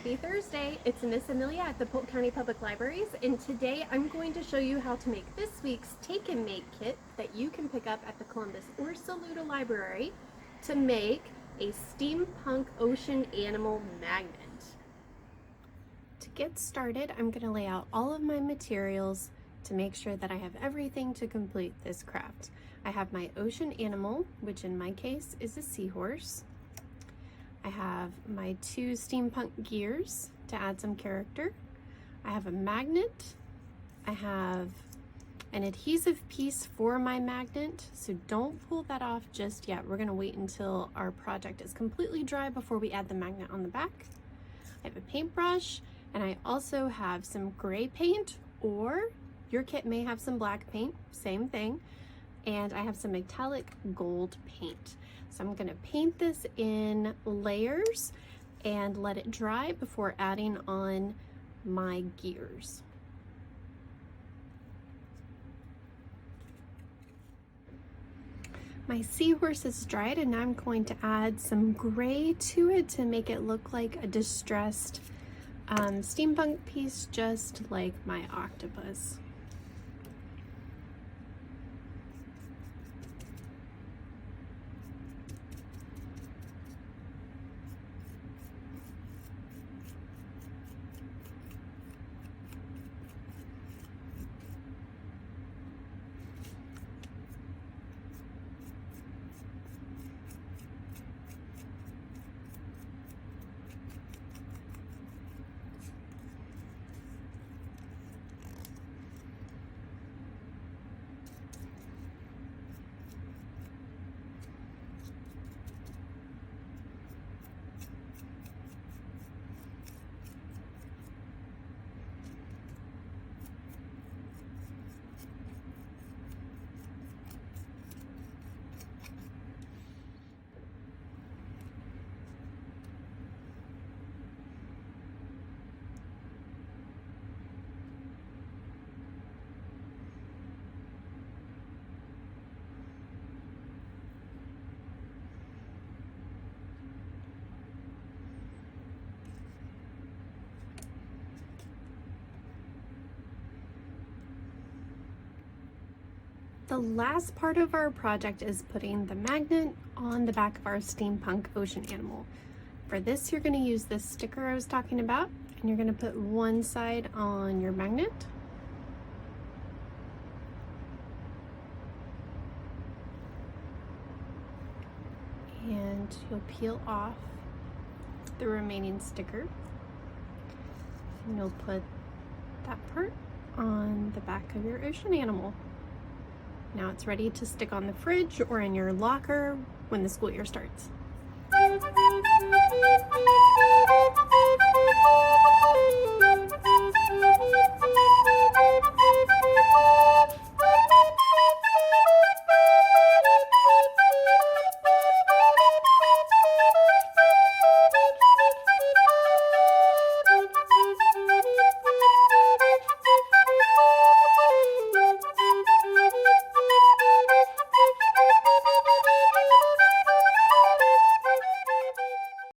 Happy Thursday! It's Miss Amelia at the Polk County Public Libraries, and today I'm going to show you how to make this week's Take and Make kit that you can pick up at the Columbus or Saluda Library to make a steampunk ocean animal magnet. To get started, I'm going to lay out all of my materials to make sure that I have everything to complete this craft. I have my ocean animal, which in my case is a seahorse. I have my 2 steampunk gears to add some character. I have a magnet. I have an adhesive piece for my magnet, so don't pull that off just yet. We're gonna wait until our project is completely dry before we add the magnet on the back. I have a paintbrush, and I also have some gray paint, or your kit may have some black paint, same thing. And I have some metallic gold paint. So I'm gonna paint this in layers and let it dry before adding on my gears. My seahorse is dried, and now I'm going to add some gray to it to make it look like a distressed steampunk piece, just like my octopus. The last part of our project is putting the magnet on the back of our steampunk ocean animal. For this, you're going to use this sticker I was talking about, and you're going to put one side on your magnet. And you'll peel off the remaining sticker. And you'll put that part on the back of your ocean animal. Now it's ready to stick on the fridge or in your locker when the school year starts.